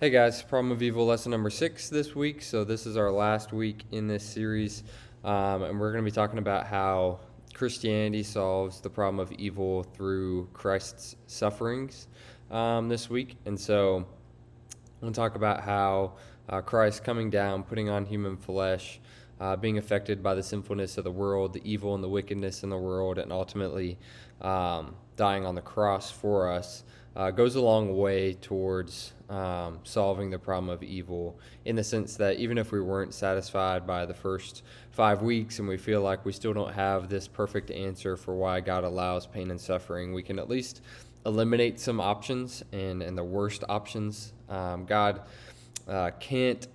Hey guys, Problem of Evil lesson number 6 this week. So this is our last week in this series, and we're going to be talking about how Christianity solves the problem of evil through Christ's sufferings this week. And so we'll talk about how Christ coming down, putting on human flesh, being affected by the sinfulness of the world, the evil and the wickedness in the world, and ultimately dying on the cross for us, goes a long way towards solving the problem of evil, in the sense that even if we weren't satisfied by the first 5 weeks and we feel like we still don't have this perfect answer for why God allows pain and suffering, we can at least eliminate some options and the worst options. God can't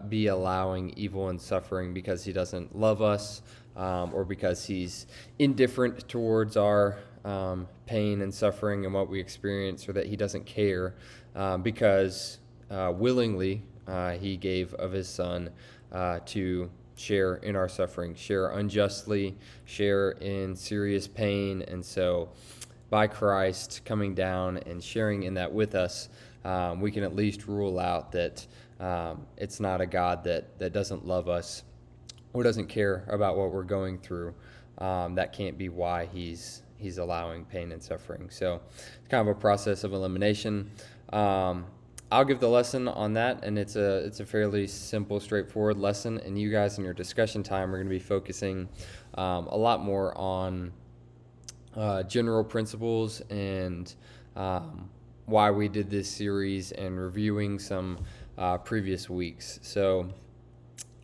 be allowing evil and suffering because he doesn't love us, or because he's indifferent towards our pain and suffering and what we experience, or that he doesn't care, because willingly he gave of his son to share in our suffering, share unjustly, share in serious pain. And so by Christ coming down and sharing in that with us, we can at least rule out that it's not a God that doesn't love us or doesn't care about what we're going through. That can't be why he's allowing pain and suffering. So it's kind of a process of elimination. I'll give the lesson on that, and it's a fairly simple, straightforward lesson. And you guys in your discussion time are going to be focusing a lot more on general principles and why we did this series, and reviewing some previous weeks. So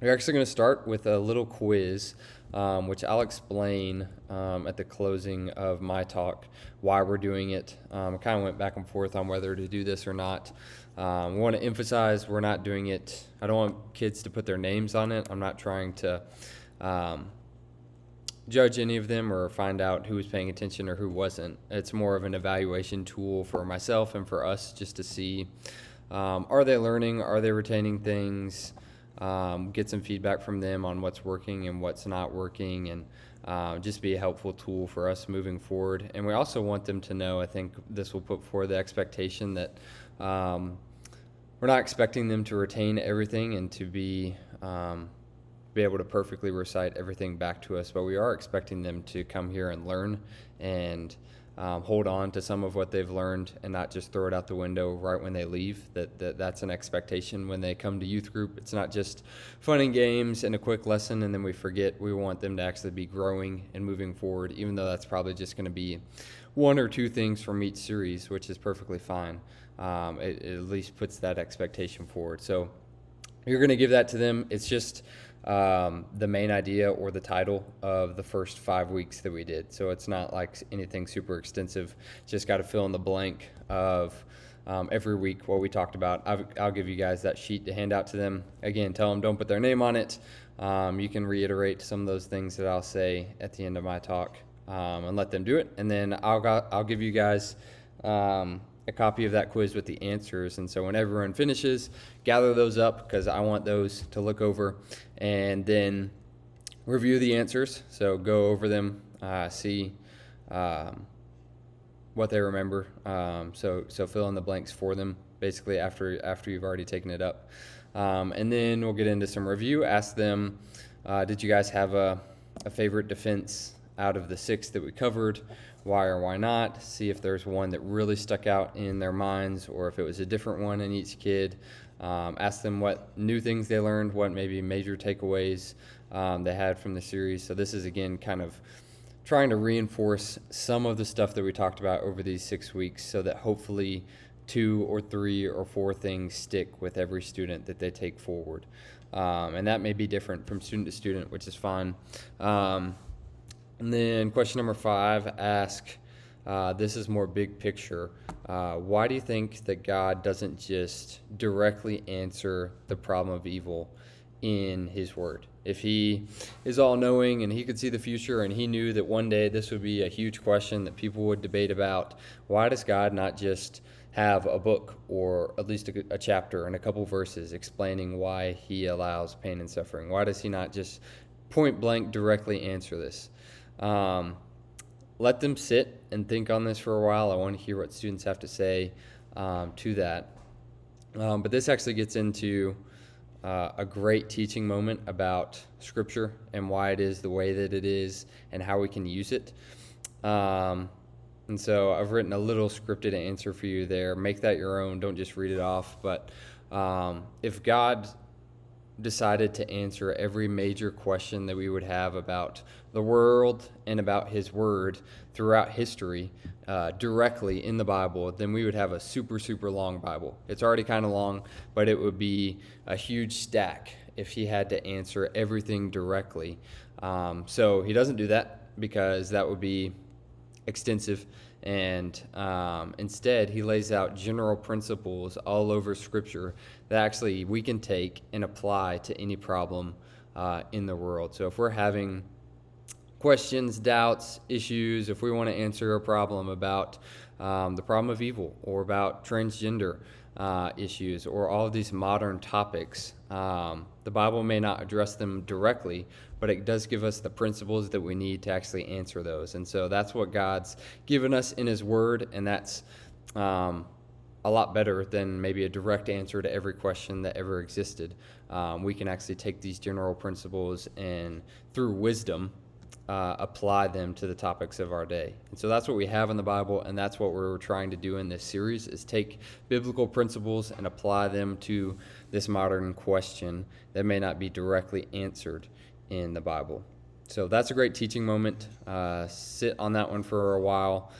we're actually going to start with a little quiz, which I'll explain at the closing of my talk why we're doing it. I kind of went back and forth on whether to do this or not. We want to emphasize we're not doing it. I don't want kids to put their names on it. I'm not trying to judge any of them or find out who was paying attention or who wasn't. It's more of an evaluation tool for myself and for us, just to see, are they learning, are they retaining things, get some feedback from them on what's working and what's not working, and just be a helpful tool for us moving forward. And we also want them to know, I think this will put forward the expectation that we're not expecting them to retain everything and to be able to perfectly recite everything back to us, but we are expecting them to come here and learn and hold on to some of what they've learned and not just throw it out the window right when they leave. That's an expectation when they come to youth group. It's not just fun and games and a quick lesson and then we forget. We want them to actually be growing and moving forward, even though that's probably just going to be one or two things from each series, which is perfectly fine. It at least puts that expectation forward. So you're going to give that to them. It's just the main idea or the title of the first 5 weeks that we did. So it's not like anything super extensive. Just got to fill in the blank of every week what we talked about. I'll give you guys that sheet to hand out to them. Again, tell them don't put their name on it. You can reiterate some of those things that I'll say at the end of my talk, and let them do it. And then I'll give you guys a copy of that quiz with the answers. And so when everyone finishes, gather those up, because I want those to look over and then review the answers. So go over them, see what they remember. So fill in the blanks for them, basically after you've already taken it up. And then we'll get into some review. Ask them, did you guys have a favorite defense out of the 6 that we covered? Why or why not? See if there's one that really stuck out in their minds, or if it was a different one in each kid. Ask them what new things they learned, what maybe major takeaways they had from the series. So this is, again, kind of trying to reinforce some of the stuff that we talked about over these 6 weeks, so that hopefully 2 or 3 or 4 things stick with every student that they take forward. And that may be different from student to student, which is fine. And then question number 5, ask, this is more big picture. Why do you think that God doesn't just directly answer the problem of evil in his word? If he is all-knowing and he could see the future and he knew that one day this would be a huge question that people would debate about, why does God not just have a book, or at least a chapter and a couple verses explaining why he allows pain and suffering? Why does he not just point blank directly answer this? Let them sit and think on this for a while. I want to hear what students have to say to that. But this actually gets into a great teaching moment about Scripture and why it is the way that it is and how we can use it. And so I've written a little scripted answer for you there. Make that your own. Don't just read it off. But if God decided to answer every major question that we would have about the world and about His Word throughout history directly in the Bible, then we would have a super, super long Bible. It's already kind of long, but it would be a huge stack if He had to answer everything directly. So He doesn't do that because that would be extensive, and instead He lays out general principles all over Scripture that actually we can take and apply to any problem in the world. So if we're having questions, doubts, issues, if we want to answer a problem about the problem of evil or about transgender issues or all of these modern topics, the Bible may not address them directly, but it does give us the principles that we need to actually answer those. And so that's what God's given us in His Word, and that's a lot better than maybe a direct answer to every question that ever existed. We can actually take these general principles and, through wisdom, apply them to the topics of our day. And so that's what we have in the Bible, and that's what we're trying to do in this series, is take biblical principles and apply them to this modern question that may not be directly answered in the Bible. So that's a great teaching moment. Sit on that one for a while.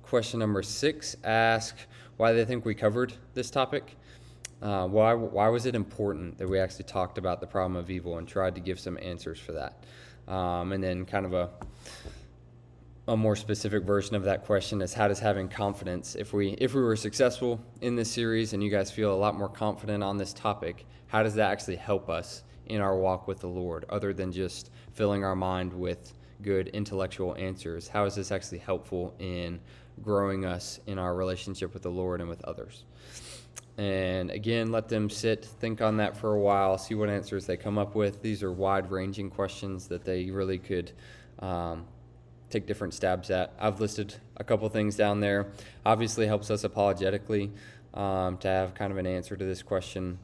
Question number 6, ask why they think we covered this topic. Why was it important that we actually talked about the problem of evil and tried to give some answers for that? And then kind of a more specific version of that question is, how does having confidence, if we were successful in this series and you guys feel a lot more confident on this topic, how does that actually help us in our walk with the Lord, other than just filling our mind with good intellectual answers? How is this actually helpful in growing us in our relationship with the Lord and with others? And again, let them sit, think on that for a while, see what answers they come up with. These are wide-ranging questions that they really could take different stabs at. I've listed a couple things down there. Obviously helps us apologetically to have kind of an answer to this question.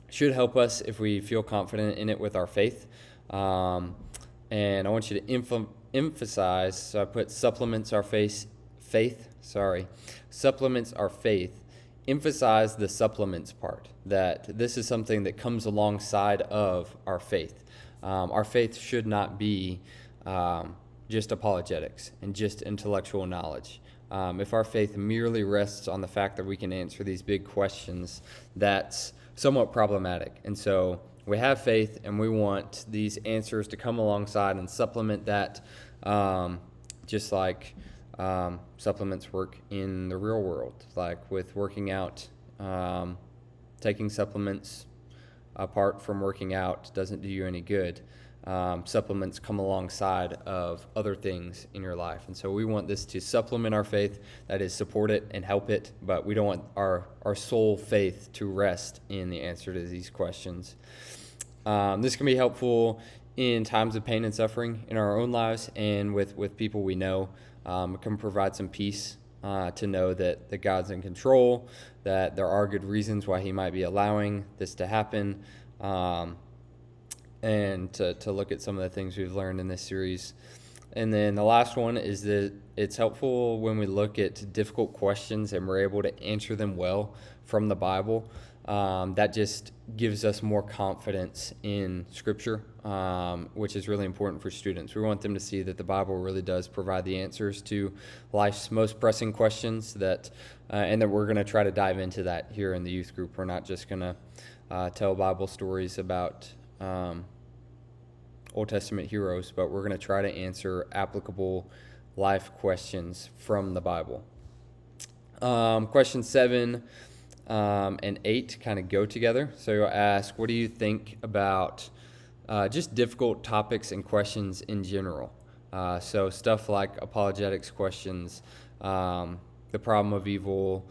Should help us if we feel confident in it with our faith. And I want you to emphasize, so I put supplements our faith. Supplements our faith. Emphasize the supplements part, that this is something that comes alongside of our faith. Our faith should not be just apologetics and just intellectual knowledge. If our faith merely rests on the fact that we can answer these big questions, that's somewhat problematic. And so we have faith, and we want these answers to come alongside and supplement that, just like supplements work in the real world, like with working out. Taking supplements apart from working out doesn't do you any good. Supplements come alongside of other things in your life. And so we want this to supplement our faith, that is, support it and help it, but we don't want our sole faith to rest in the answer to these questions. This can be helpful in times of pain and suffering in our own lives and with people we know. It can provide some peace to know that God's in control, that there are good reasons why He might be allowing this to happen, and to look at some of the things we've learned in this series. And then the last one is that it's helpful when we look at difficult questions and we're able to answer them well from the Bible. That just gives us more confidence in Scripture, which is really important for students. We want them to see that the Bible really does provide the answers to life's most pressing questions, and that we're going to try to dive into that here in the youth group. We're not just going to tell Bible stories about Old Testament heroes, but we're going to try to answer applicable life questions from the Bible. Question 7 and 8 kind of go together. So you'll ask, what do you think about just difficult topics and questions in general? So stuff like apologetics questions, the problem of evil,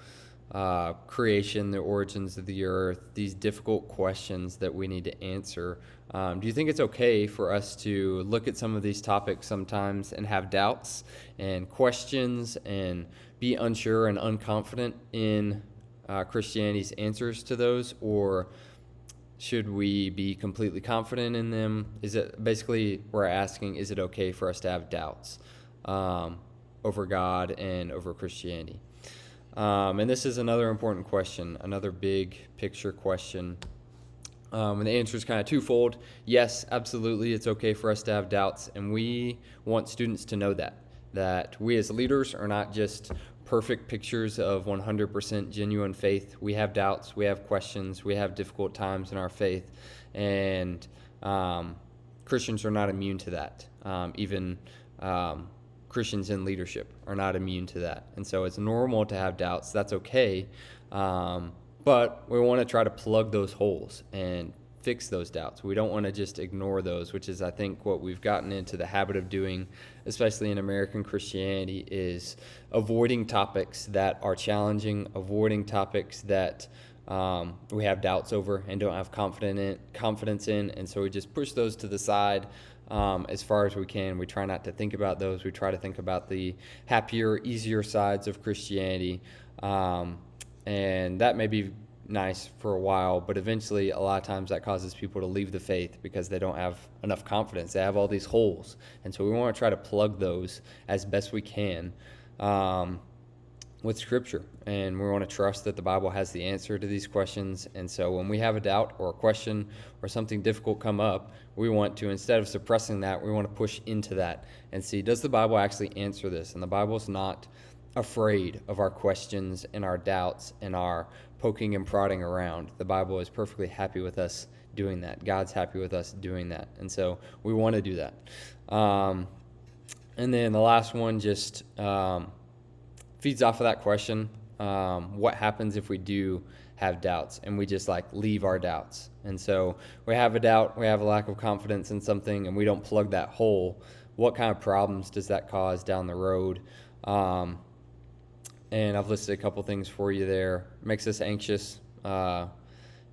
creation, the origins of the earth, these difficult questions that we need to answer. Do you think it's okay for us to look at some of these topics sometimes and have doubts and questions and be unsure and unconfident in Christianity's answers to those, or should we be completely confident in them? Is it basically we're asking, is it okay for us to have doubts over God and over Christianity? And this is another important question, another big picture question. And the answer is kind of twofold. Yes, absolutely, it's okay for us to have doubts, and we want students to know that we as leaders are not just perfect pictures of 100% genuine faith. We have doubts, we have questions, we have difficult times in our faith, and Christians are not immune to that. Even Christians in leadership are not immune to that. And so it's normal to have doubts. That's okay. But we want to try to plug those holes and fix those doubts. We don't want to just ignore those, which is, I think, what we've gotten into the habit of doing, especially in American Christianity, is avoiding topics that are challenging, avoiding topics that we have doubts over and don't have confidence in. And so we just push those to the side as far as we can. We try not to think about those. We try to think about the happier, easier sides of Christianity. And that may be nice for a while, but eventually a lot of times that causes people to leave the faith because they don't have enough confidence. They have all these holes. And so we want to try to plug those as best we can with Scripture. And we want to trust that the Bible has the answer to these questions. And so when we have a doubt or a question or something difficult come up, we want to, instead of suppressing that, we want to push into that and see, does the Bible actually answer this? And the Bible's not afraid of our questions and our doubts and our poking and prodding around. The Bible is perfectly happy with us doing that. God's happy with us doing that. And so we want to do that. And then the last one just feeds off of that question. What happens if we do have doubts and we just leave our doubts? And so we have a doubt, we have a lack of confidence in something, and we don't plug that hole. What kind of problems does that cause down the road? And I've listed a couple things for you there. It makes us anxious.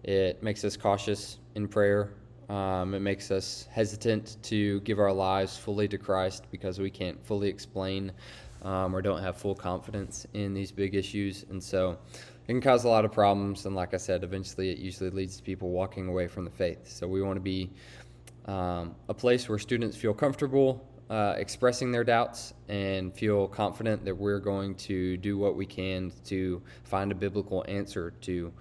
It makes us cautious in prayer. It makes us hesitant to give our lives fully to Christ because we can't fully explain or don't have full confidence in these big issues. And so it can cause a lot of problems. And like I said, eventually it usually leads to people walking away from the faith. So we want to be a place where students feel comfortable expressing their doubts and feel confident that we're going to do what we can to find a biblical answer to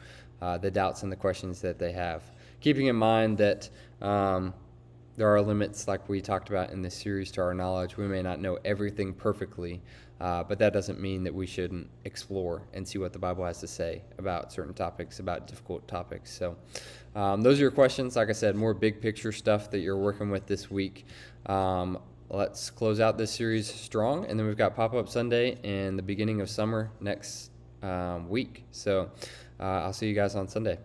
the doubts and the questions that they have. Keeping in mind that there are limits, like we talked about in this series, to our knowledge. We may not know everything perfectly, but that doesn't mean that we shouldn't explore and see what the Bible has to say about certain topics, about difficult topics. So those are your questions. Like I said, more big picture stuff that you're working with this week. Let's close out this series strong, and then we've got Pop-Up Sunday and the beginning of summer next week. So I'll see you guys on Sunday.